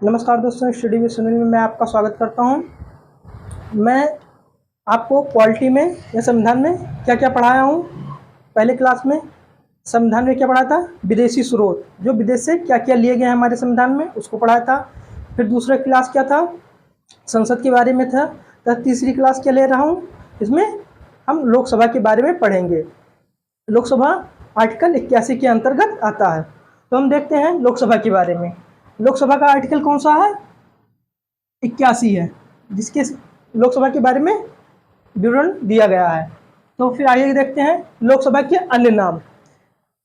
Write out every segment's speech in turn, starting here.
नमस्कार दोस्तों, study with Sunil में मैं आपका स्वागत करता हूं। मैं आपको पॉलिटी में या संविधान में क्या क्या पढ़ाया हूं। पहले क्लास में संविधान में क्या पढ़ाया था, विदेशी स्रोत, जो विदेश से क्या क्या लिए गए हैं हमारे संविधान में, उसको पढ़ाया था। फिर दूसरा क्लास क्या था, संसद के बारे में था। तो तीसरी क्लास क्या ले रहा हूँ, इसमें हम लोकसभा के बारे में पढ़ेंगे। लोकसभा आर्टिकल 81 के अंतर्गत आता है। तो हम देखते हैं लोकसभा के बारे में। लोकसभा का आर्टिकल कौन सा है, 81 है, जिसके लोकसभा के बारे में विवरण दिया गया है। तो फिर आगे देखते हैं लोकसभा के अन्य नाम।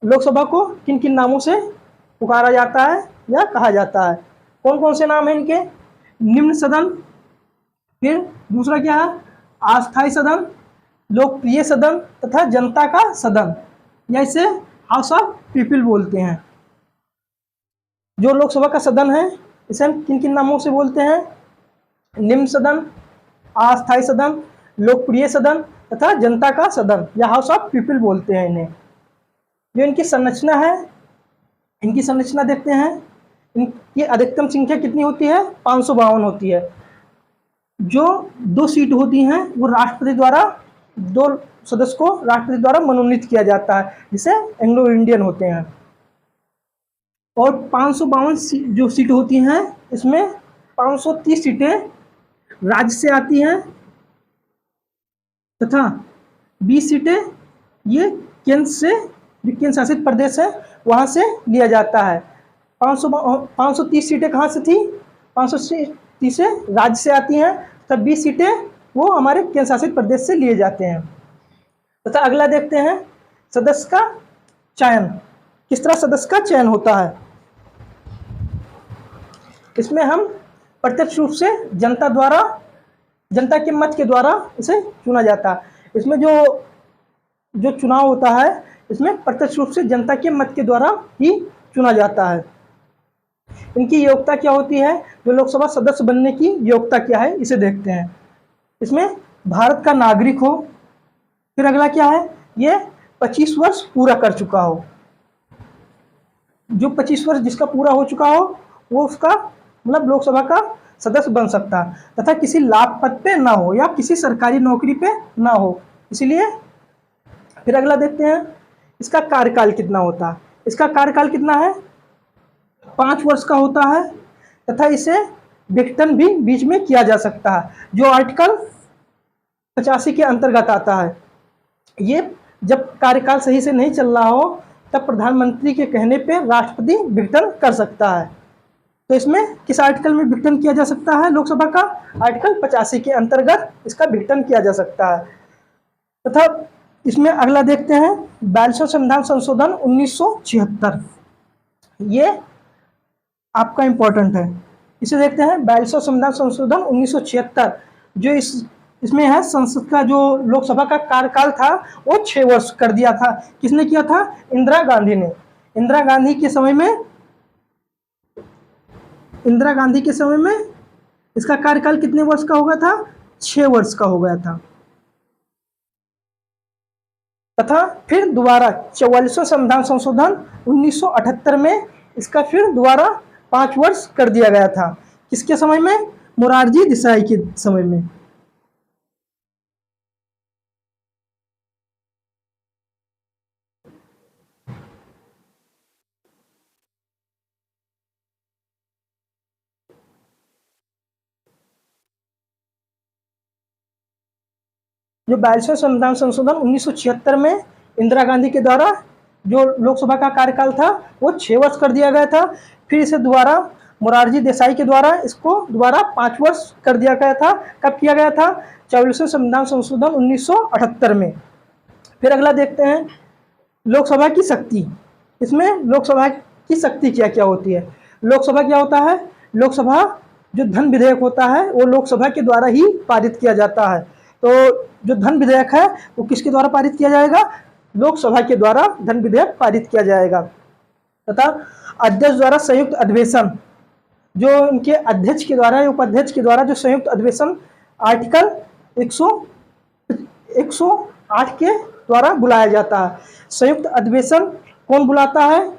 लोकसभा को किन किन नामों से पुकारा जाता है या कहा जाता है, कौन कौन से नाम हैं इनके। निम्न सदन, फिर दूसरा क्या है, अस्थायी सदन, लोकप्रिय सदन तथा जनता का सदन, या इसे हाउस ऑफ पीपल बोलते हैं। जो लोकसभा का सदन है इसे हम किन किन नामों से बोलते हैं, निम्न सदन, अस्थायी सदन, लोकप्रिय सदन तथा जनता का सदन या हाउस ऑफ पीपल बोलते हैं इन्हें। जो इनकी संरचना है, इनकी संरचना देखते हैं। इनकी अधिकतम संख्या कितनी होती है, 552 होती है। जो 2 सीट होती हैं वो राष्ट्रपति द्वारा, 2 सदस्य को राष्ट्रपति द्वारा मनोनीत किया जाता है, जिसे एंग्लो इंडियन होते हैं। और 552 जो सीट होती हैं, इसमें 530 सीटें राज्य से आती हैं तथा 20 सीटें ये केंद्र से, जो केंद्र शासित प्रदेश है वहाँ से लिया जाता है। 530 सीटें कहाँ से थी, 530 राज्य से आती हैं तथा 20 सीटें वो हमारे केंद्र शासित प्रदेश से लिए जाते हैं। तथा अगला देखते हैं सदस्य का चयन, किस तरह सदस्य का चयन होता है। इसमें हम प्रत्यक्ष रूप से जनता द्वारा, जनता के मत के द्वारा इसे चुना जाता है। इसमें जो चुनाव होता है इसमें प्रत्यक्ष रूप से जनता के मत के द्वारा ही चुना जाता है। इनकी योग्यता क्या होती है, जो लोकसभा सदस्य बनने की योग्यता क्या है इसे देखते हैं। इसमें भारत का नागरिक हो, फिर अगला क्या है, ये 25 वर्ष पूरा कर चुका हो। जो 25 वर्ष जिसका पूरा हो चुका हो वो उसका मतलब लोकसभा का सदस्य बन सकता है, तथा किसी लाभ पद पे ना हो या किसी सरकारी नौकरी पे ना हो, इसीलिए। फिर अगला देखते हैं इसका कार्यकाल कितना होता है। इसका कार्यकाल कितना है, 5 वर्ष का होता है तथा इसे विघटन भी बीच में किया जा सकता है, जो आर्टिकल 85 के अंतर्गत आता है। ये जब कार्यकाल सही से नहीं चल रहा हो तब प्रधानमंत्री के कहने पे राष्ट्रपति विघटन कर सकता है। तो इसमें किस आर्टिकल में विघटन किया जा सकता है, लोकसभा का आर्टिकल 85 के अंतर्गत इसका विघटन किया जा सकता है। तथा इसमें अगला देखते हैं 42वां संविधान संशोधन 1976, ये आपका इंपॉर्टेंट है, इसे देखते हैं। 42वां संविधान संशोधन 1976 जो इसमें है, संसद का जो लोकसभा का कार्यकाल था वो 6 वर्ष कर दिया था। किसने किया था, इंदिरा गांधी ने। इंदिरा गांधी के समय में इसका कार्यकाल कितने वर्ष का हो गया था, 6 वर्ष का हो गया था। तथा फिर दोबारा 44वां संविधान संशोधन 1978 में इसका फिर दोबारा 5 वर्ष कर दिया गया था। किसके समय में, मोरारजी देसाई के समय में। जो 42वां संविधान संशोधन 1976 में इंदिरा गांधी के द्वारा जो लोकसभा का कार्यकाल था वो 6 वर्ष कर दिया गया था। फिर इसे दोबारा मोरारजी देसाई के द्वारा इसको दोबारा 5 वर्ष कर दिया गया था। कब किया गया था, 44वें संविधान संशोधन 1978 में। फिर अगला देखते हैं लोकसभा की शक्ति। इसमें लोकसभा की शक्ति क्या क्या होती है। लोकसभा क्या होता है, लोकसभा जो धन विधेयक होता है वो लोकसभा के द्वारा ही पारित किया जाता है। तो जो धन विधेयक है वो किसके द्वारा पारित किया जाएगा, लोकसभा के द्वारा धन विधेयक पारित किया जाएगा। तथा अध्यक्ष द्वारा संयुक्त अधिवेशन, जो इनके अध्यक्ष के द्वारा या उपाध्यक्ष के द्वारा जो संयुक्त अधिवेशन आर्टिकल 108 के द्वारा बुलाया जाता है। संयुक्त अधिवेशन कौन बुलाता है,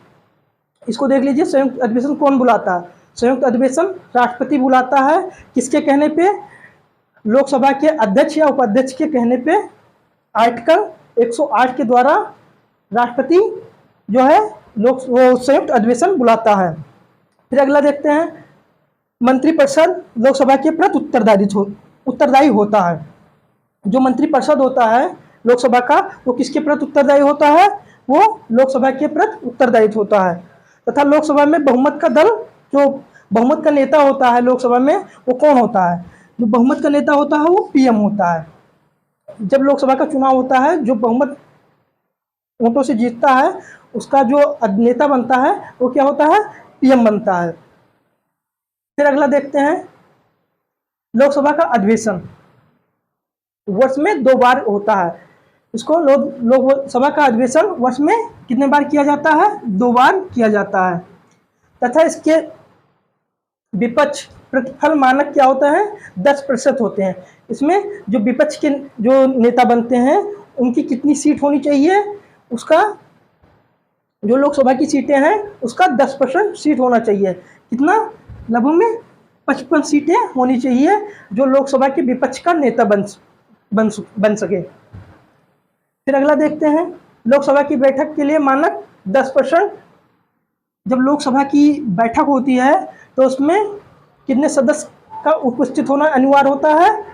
इसको देख लीजिए। संयुक्त अधिवेशन कौन बुलाता है, संयुक्त अधिवेशन राष्ट्रपति बुलाता है, किसके कहने पे? लोकसभा के अध्यक्ष या उपाध्यक्ष के कहने पे आर्टिकल 108 के द्वारा राष्ट्रपति जो है वो संयुक्त अधिवेशन बुलाता है। फिर अगला देखते हैं, मंत्रिपरिषद लोकसभा के प्रति उत्तरदायी होता है। जो मंत्रिपरिषद होता है लोकसभा का, वो किसके प्रति उत्तरदायी होता है? वो लोकसभा के प्रति उत्तरदायी होता है। तथा लोकसभा में बहुमत का दल, जो बहुमत का नेता होता है लोकसभा में, वो कौन होता है? जो बहुमत का नेता होता है वो पीएम होता है। जब लोकसभा का चुनाव होता है, जो बहुमत वोटों से जीतता है उसका जो नेता बनता है वो क्या होता है? पीएम बनता है। फिर अगला देखते हैं, लोकसभा का अधिवेशन वर्ष में 2 बार होता है। इसको लोकसभा का अधिवेशन वर्ष में कितने बार किया जाता है? 2 बार किया जाता है। तथा इसके विपक्ष प्रतिफल मानक क्या होता है? 10% होते हैं। इसमें जो विपक्ष के जो नेता बनते हैं उनकी कितनी सीट होनी चाहिए? उसका जो लोकसभा की सीटें हैं उसका 10% सीट होना चाहिए। कितना? लगभग में 55 सीटें होनी चाहिए जो लोकसभा के विपक्ष का नेता बन सके। फिर अगला देखते हैं, लोकसभा की बैठक के लिए मानक 10%। जब लोकसभा की बैठक होती है तो उसमें कितने सदस्य का उपस्थित होना अनिवार्य होता है?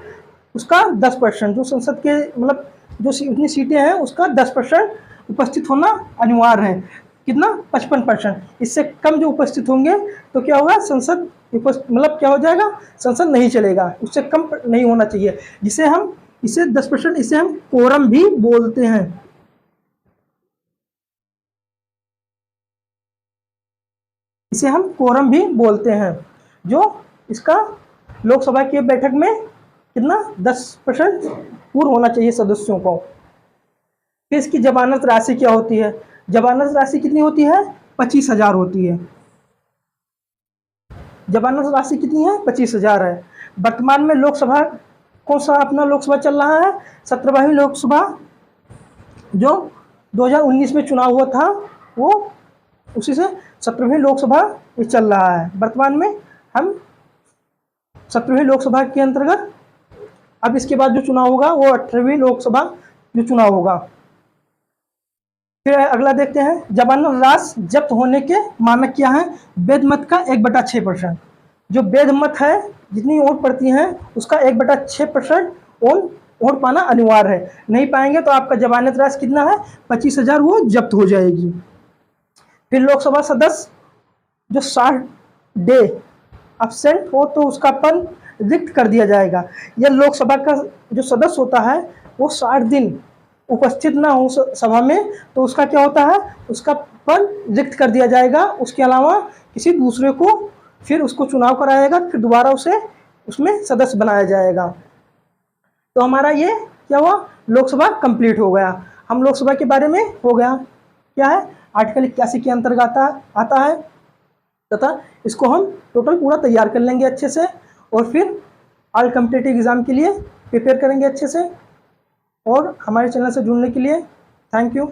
उसका 10%। जो संसद के मतलब जो इतनी सीटें हैं उसका 10% उपस्थित होना अनिवार्य है। कितना? 55%। इससे कम जो उपस्थित होंगे तो क्या होगा? संसद मतलब क्या हो जाएगा? संसद नहीं चलेगा। उससे कम नहीं होना चाहिए, जिसे हम इसे 10%, इसे हम कोरम भी बोलते हैं। इसे हम कोरम भी बोलते हैं। जो इसका लोकसभा की बैठक में कितना? 10% पूर्ण होना चाहिए सदस्यों को। फिर इसकी जमानत राशि क्या होती है? जमानत राशि कितनी होती है? 25,000 होती है। जमानत राशि कितनी है? 25,000 है। वर्तमान में लोकसभा कौन सा अपना लोकसभा चल रहा है? 17वीं लोकसभा जो 2019 में चुनाव हुआ था वो उसी से 17वीं लोकसभा ये चल रहा है। वर्तमान में हम 17वीं लोकसभा के अंतर्गत, अब इसके बाद जो चुनाव होगा वो 18वीं लोकसभा जो चुनाव होगा। फिर अगला देखते हैं, जमानत राशि जब्त होने के मानक क्या है? वैध मत का 1/6%। जो वैध मत है, जितनी वोट पड़ती हैं उसका 1/6% वोट पाना अनिवार्य है। नहीं पाएंगे तो आपका जमानत राशि कितना है? 25,000 वो जब्त हो जाएगी। फिर लोकसभा सदस्य जो 60 डे एब्सेंट हो तो उसका पद रिक्त कर दिया जाएगा। यह लोकसभा का जो सदस्य होता है वो 60 दिन उपस्थित ना हो सभा में तो उसका क्या होता है? उसका पद रिक्त कर दिया जाएगा। उसके अलावा किसी दूसरे को फिर उसको चुनाव कराएगा, फिर दोबारा उसे उसमें सदस्य बनाया जाएगा। तो हमारा ये क्या हुआ? लोकसभा कंप्लीट हो गया। हम लोकसभा के बारे में हो गया क्या है? आर्टिकल 81 के अंतर्गत आता है तथा इसको हम टोटल पूरा तैयार कर लेंगे अच्छे से और फिर ऑल कॉम्पिटिटिव एग्जाम के लिए प्रिपेयर करेंगे अच्छे से। और हमारे चैनल से जुड़ने के लिए थैंक यू।